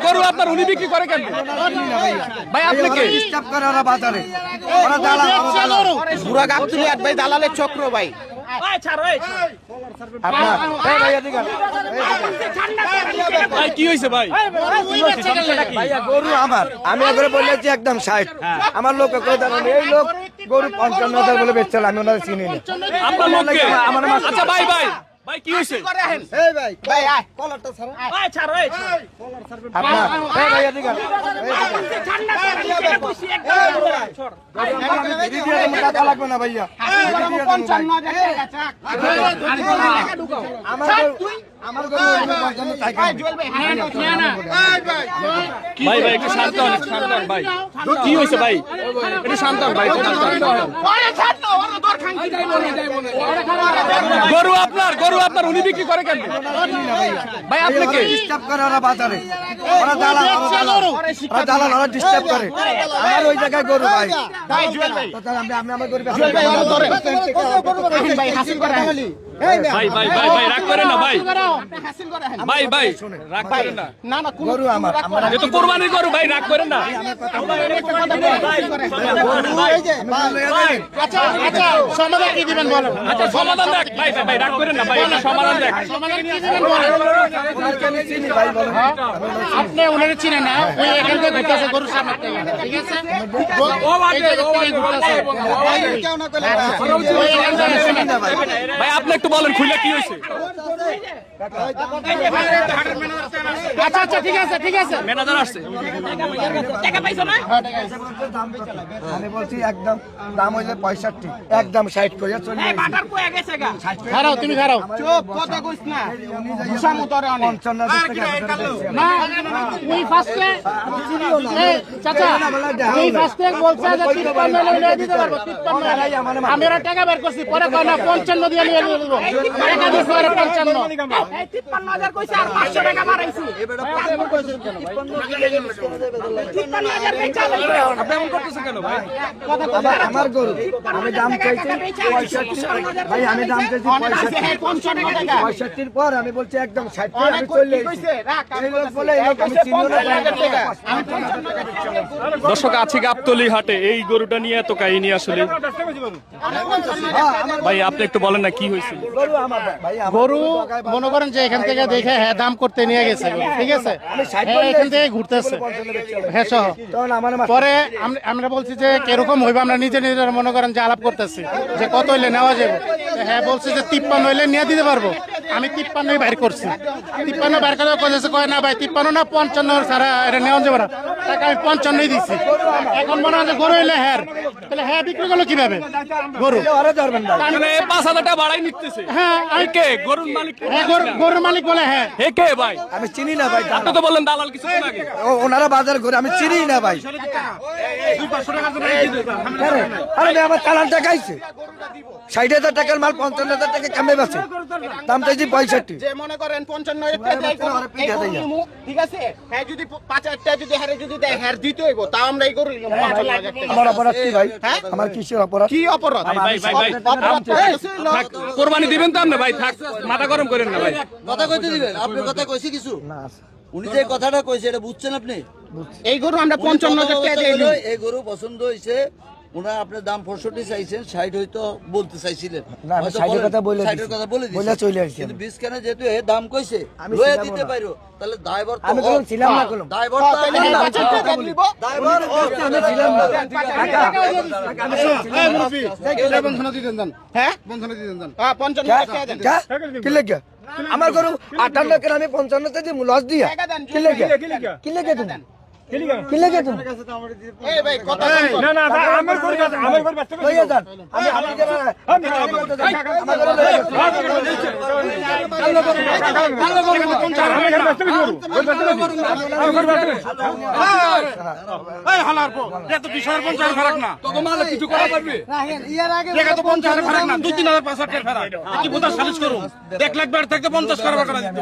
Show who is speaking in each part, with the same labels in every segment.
Speaker 1: গরু আপনার উনি বিক্রি করে কেন ভাই? আপনি কি
Speaker 2: ডিস্টার্ব করে ওরা বাজারে, ওরা দালাল,
Speaker 3: পুরা গাবতলী ভাই দালালের চক্র ভাই।
Speaker 1: ভাই কি হয়েছে ভাই?
Speaker 2: ভাইয়া গরু আমার, আমি একবারে বলেছি একদম 60। আমার লোক কই দাঁড়ানো, এই লোক গরু 55,000 বলে বেচছিল, আমি ওনাদের চিনি না।
Speaker 1: আপনার লোককে আচ্ছা ভাই ভাই কি হয়েছে?
Speaker 2: এই ভাই ভাই আয় কলারটা ছাড়ো, আয় ছাড়ো, এই কলার ছাড়বে আপনার। এই ভাই এদিকে টাকা লাগবে না ভাইয়া, আমার
Speaker 1: ভাই একটু শান্ত হন ভাই। কি হয়েছে ভাই? একটু শান্ত হন ভাই। গরু আপনার উনি বিক্রি করে কেন ভাই? আপনি কি
Speaker 2: ডিস্টার্ব করে ওরা বাজারে, ওরা দালাল, ওরা ডিস্টার্ব করে। আমার ওই জায়গায় গরু ভাই, আমি আমার গরু
Speaker 1: ভাই রাগ করেন না ভাই। ভাই রাগ করেন না।
Speaker 2: গরু আমার,
Speaker 1: এ তো কোরবানির গরু ভাই, রাগ করেন না।
Speaker 3: সমাধান কি দিবেন বলো?
Speaker 1: আচ্ছা সমাধান দেখ ভাই রাগ করেন না ভাই, একটা সমাধান দেখ।
Speaker 3: আপনি ওনারে চিনেন না, ওই এখান থেকে ঘুরতেছে গরুর সামনে থেকে, ঠিক আছে?
Speaker 1: ভাই আপনি একটু বলেন খুলে কি হয়েছে?
Speaker 3: আচ্ছা ঠিক আছে
Speaker 1: ম্যানেজার আসছে।
Speaker 2: আমি বলছি একদম দাম হইলে 65, একদম 60 করে চলে
Speaker 3: খারাও, তুমি খারাও, চুপ, কথা কইস না, ঘুষা মতরে অনেক
Speaker 2: 55,000 টাকা
Speaker 3: না। ওই ফার্স্টে চাচা, ওই ফার্স্টে বলছে যে 53 লইলে দিতে পারবো, 53 আমি ওরা টাকা বের করছি, পরে কয় না 55 দিয়ে নিয়ে নিব, টাকা দিছে ওরা 55। এই 53,000 কইছে আর 500 টাকা বাড়াইছি।
Speaker 1: আপনি এমন করতেছেন কেন ভাই?
Speaker 2: আমার গরু, আমি দাম চাইছি 65 ভাই, আমি দাম চাইছি 65 পর আমি বলছি একদম 60 করে আমি চলে এসেছি। এই লোক বলে এই লোক আমি চিনি না।
Speaker 1: দর্শক আছি গাবতলী হাটে, এই গরুটা নিয়ে এত কাহিনী আসলে ভাই আপনি একটু বলেন না কি হয়েছিল?
Speaker 2: গরু আমার ভাই,
Speaker 3: গরু মনে করেন যে এখান থেকে দেখে হ্যাঁ দাম করতে নিয়ে গেছে, ঠিক আছে? হ্যাঁ এখান থেকে ঘুরতেছে হ্যাঁ সহ, পরে আমরা বলছি যে কিরকম হইবে, আমরা নিজের মনে করেন যে আলাপ করতেছি যে কত হইলে নেওয়া যাবে। হ্যাঁ বলছে যে 53 হইলে নিয়ে দিতে পারবো। আমি 53 বাইর করছি, 53 বাইর করে কয়েছে কয় না ভাই 53 না 55 ছাড়া এটা নেওয়া যাবে না, টাকা আমি 55 দিচ্ছি। এখন মনে হয় যে গরু হইলে হ্যাঁ, তাহলে হ্যাঁ বিক্রি করলো কিভাবে গরু?
Speaker 1: 5,000 টাকা বাড়াই নিতেছে।
Speaker 3: হ্যাঁ
Speaker 1: কে গরুর মালিক?
Speaker 3: হ্যাঁ গরুর মালিক বলে হ্যাঁ।
Speaker 1: হে কে ভাই?
Speaker 2: আমি চিনি না ভাই,
Speaker 1: আপনি তো বললেন দালাল কিছুক্ষণ আগে।
Speaker 2: ওনারা বাজার করে, আমি চিনি না ভাই। আরে আমার চালান টাকা আইছে, 60,000 টাকার মাল 55,000 টাকা কামে বেচে, দাম চাইছি 65।
Speaker 3: যে মনে করেন 55 ঠিক আছে, হ্যাঁ যদি 5,000 টাকা যদি হারে যদি দেয় হ্যাঁ দিতে হইব, তাও আমরা এই গরু
Speaker 2: আমার অপরাধ কি ভাই? আমার কিসের অপরাধ?
Speaker 3: কি অপরাধ?
Speaker 1: ভাই কোরবানি দিবেন তো আপনি ভাই, থাক মাথা গরম করেন না ভাই।
Speaker 4: কথা কইতে দিবেন, আপনি কথা কইছে কিছু
Speaker 2: না,
Speaker 4: উনি যে কথাটা কইছে এটা বুঝছেন আপনি?
Speaker 3: এই গরু আমরা 55,000 টাকা দিয়ে
Speaker 4: এই গরু পছন্দ হইছে, ওনার আপনার দাম 65 চাইছেন, 60 হয়তো বলতে চাইছিলেন,
Speaker 2: না আমি 60 এর কথা বলে
Speaker 4: 60 এর কথা বলে দিয়েছি,
Speaker 2: বলে চলে আসছি।
Speaker 4: কিন্তু বিস্কানে যেহেতু এ দাম কইছে
Speaker 2: আমি
Speaker 4: লয়ে
Speaker 2: ছিলাম
Speaker 4: দিতে
Speaker 2: না।
Speaker 4: পারো, তাহলে দায়বর তো
Speaker 2: আমি বললাম ছিলাম না, কলম
Speaker 4: দায়বর তো
Speaker 2: আমি ছিলাম না।
Speaker 4: দায়বর
Speaker 2: টাকা আমি ছিলাম না।
Speaker 3: হ্যাঁ 55 টাকা দেন।
Speaker 2: কি লেগে আমার গরু 58 কেন আমি 55 তে লস দিয়া কি লেগে তুমি কি লেগে তুমি
Speaker 3: এই ভাই কথা
Speaker 1: না আমার গরু ব্যস্ত করে
Speaker 2: লইয়া যান। আমি
Speaker 1: এত 20,000 ফারাক না তোকে মালে কিছু করা পারবে টাকা তো 50,000 ফারাক না 2-3,000 5,000 ফারাক কি বোঝা সালিশ করুন 1 লাখ বার থেকে 50 করবা করা দিতে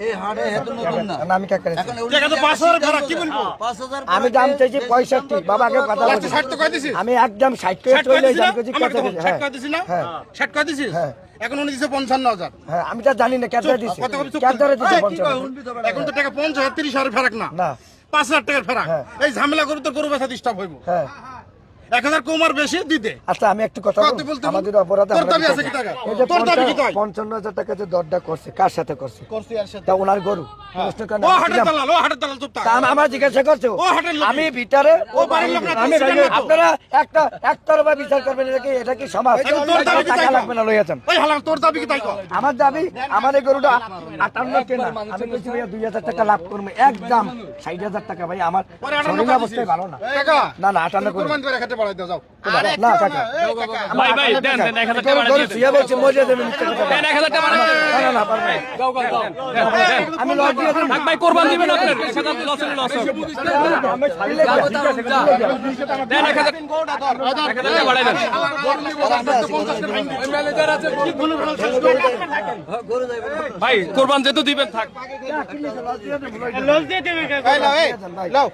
Speaker 4: এই হাড়ে হেতু নতুন না,
Speaker 2: আমি কাকা
Speaker 4: এখন
Speaker 1: টাকা তো 5,000 ফারাক কি বলবো
Speaker 4: 5,000
Speaker 2: আমি দাম চাইছি 65 বাবাকে কথা বলছি
Speaker 1: 60 তো কই দিছিস
Speaker 2: আমি একদম 60 করে চলে যাই কিছু কথা
Speaker 1: হ্যাঁ 60 কই দিছিস না
Speaker 2: হ্যাঁ
Speaker 1: 60 কই দিছিস
Speaker 2: হ্যাঁ
Speaker 1: এখন উনি দিচ্ছে 55,000।
Speaker 2: হ্যাঁ আমি তো জানি না কেদারে দিছে
Speaker 1: কত করে চুপ
Speaker 2: কেদারে দিছে
Speaker 1: এই, কি
Speaker 2: 55
Speaker 1: কয়? এখন তো টাকা 50,000 30,000 ফারাক না,
Speaker 2: না
Speaker 1: 5,000 টাকার ফারাক।
Speaker 2: হ্যাঁ।
Speaker 1: এই ঝামেলা করে তো গরু বেচা ডিস্টার্ব হইব।
Speaker 2: হ্যাঁ
Speaker 1: 1,000 কম আর বেশি দিতে।
Speaker 2: আচ্ছা আমি একটু কথা
Speaker 1: কত
Speaker 2: বলবো
Speaker 1: বলতে
Speaker 2: আমাদের
Speaker 1: বল?
Speaker 2: অপরাধ
Speaker 1: তোর দাবি আছে কি টাকা? তোর দাবি কি তাই?
Speaker 2: 55,000 টাকা যে দরটা করছে কার সাথে করছে তা ওনার গরু প্রশ্ন কেন
Speaker 1: ও হাটের দালাল, ও হাটের দালাল, চুপ থাক।
Speaker 2: তা আমার জিজ্ঞাসা করছো
Speaker 1: ও হাটের লোক।
Speaker 2: আমি ভিতরে
Speaker 1: ও বাড়ির লোক না,
Speaker 2: আমি
Speaker 1: তুই ছিলেন না তো।
Speaker 2: আপনারা একতরফা বিচার করবেন এটা কি সমাজ
Speaker 1: এখন তোর দাবি কি তাই
Speaker 2: টাকা
Speaker 1: কর?
Speaker 2: লাগবে না লইয়া যান
Speaker 1: ওই হালাল, তোর দাবি কি তাই কর?
Speaker 2: আমার দাবি আমার এই গরুটা 58 কেনা আমি বলছি ভাইয়া 2,000 টাকা লাভ করবো একদম 60,000 টাকা ভাই আমার
Speaker 1: পরে 58
Speaker 2: শরীর
Speaker 1: টাকা
Speaker 2: অবস্থায় ভালো না
Speaker 1: টাকা
Speaker 2: না না 58 করে
Speaker 1: কুরবানি করে খেতে বাড়াই দাও, যাও।
Speaker 2: না টাকা
Speaker 5: ভাই ভাই দেন দেন 1,000 টাকা বাড়াই
Speaker 2: গরু
Speaker 5: দিয়ে
Speaker 2: ছিয়া বলছে মজা দেবেন মিথ্যা কথা
Speaker 5: দেন 1,000 টাকা বাড়াই দিয়ে
Speaker 2: না না না পারবে না। আমি লজ দিয়ে দেব
Speaker 5: থাক ভাই কোরবান দিবেন আপনার সেটা লস হলে লস হবে
Speaker 2: আমি ছাড়লে
Speaker 5: দেন 1,000 টাকা বাড়াই দেন ভাই কোরবান যেহেতু দিবেন থাক
Speaker 1: এই লাও, এই, লাও।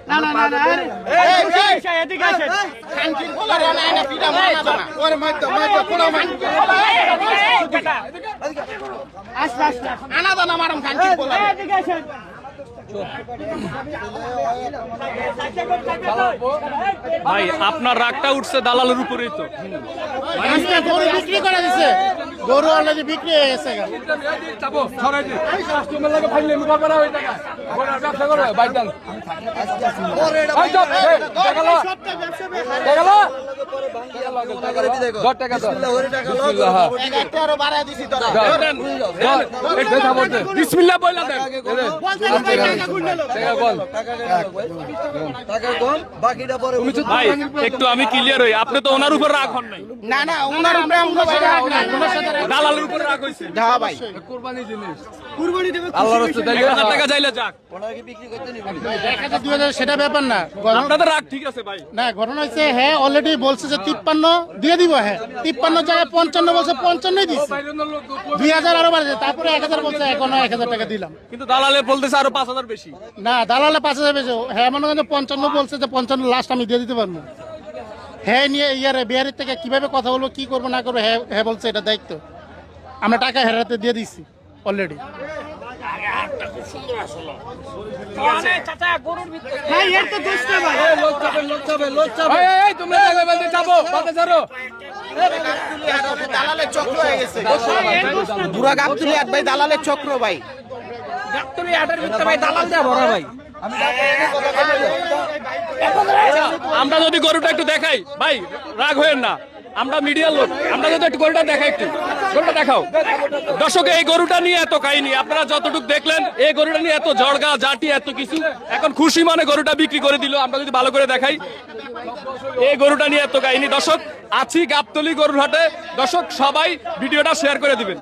Speaker 1: ওরে মাইর দাও, মাইর দাও, কোনা মাইর। আনা দানা মারাম খানকির পোলা।
Speaker 5: ভাই আপনার রাগটা উঠছে দালালের উপরেই তো
Speaker 3: গরু বিক্রি করে দিছে গরু অলরেডি বিক্রি হয়ে গেছে
Speaker 5: বিসমিল্লাহ বইলা দেন
Speaker 4: টাকা কম বাকিটা পরে
Speaker 5: ভাই একটু আমি ক্লিয়ার হই আপনি তো ওনার উপর রাগ হন নাই
Speaker 1: না না ওনার উপরে আমরা
Speaker 5: দালালের উপর রাগ হইছে
Speaker 1: হ্যাঁ ভাই,
Speaker 5: 1,000 টাকা চাইলে যাক
Speaker 4: ওনাকে বিক্রি করতে নিবি
Speaker 3: 1,000 সেটা ব্যাপার না
Speaker 5: আপনাদের রাগ ঠিক আছে ভাই
Speaker 3: না ঘটনা হচ্ছে হ্যাঁ অলরেডি বলছে যে 53 দিয়ে দিব হ্যাঁ 53 জায়গায় 55 বলছে 55 দিচ্ছে 2,000 আরো বাড়ছে তারপরে 1,000 বলছে এখনো 1,000 টাকা দিলাম
Speaker 5: কিন্তু দালালে বলতেছে আরো 5,000 বেশি
Speaker 3: না দালালে 5,000 বেশি হ্যাঁ মনে করেন 55 বলছে যে 55 লাস্ট আমি দিয়ে দিতে পারবো হ্যাঁ নিয়ে ইয়ারে বিহারের থেকে কিভাবে কথা বলবো কি করবো না করবো হ্যাঁ হ্যাঁ বলছে এটা দায়িত্ব আমরা টাকা হেরাতে দিয়ে দিচ্ছি অলরেডি
Speaker 1: দালালের চক্র হয়ে গেছে। বুড়া গাবতুলি হাট ভাই দালালের চক্র ভাই।
Speaker 5: আমরা যদি গরুটা একটু দেখাই ভাই রাগ হয়েন না আমরা মিডিয়ার লোক আমরা যদি একটু গরুটা দেখাই একটু গরুটা দেখাও দর্শক এই গরুটা নিয়ে এত কাহিনী আপনারা যতটুকু দেখলেন এই গরুটা নিয়ে এত জড়গা জাটি এত কিছু এখন খুশি মানে গরুটা বিক্রি করে দিল আমরা যদি ভালো করে দেখাই এই গরুটা নিয়ে এত কাহিনী দর্শক আছি গাবতলী গরুর হাটে দর্শক সবাই ভিডিওটা শেয়ার করে দিবেন।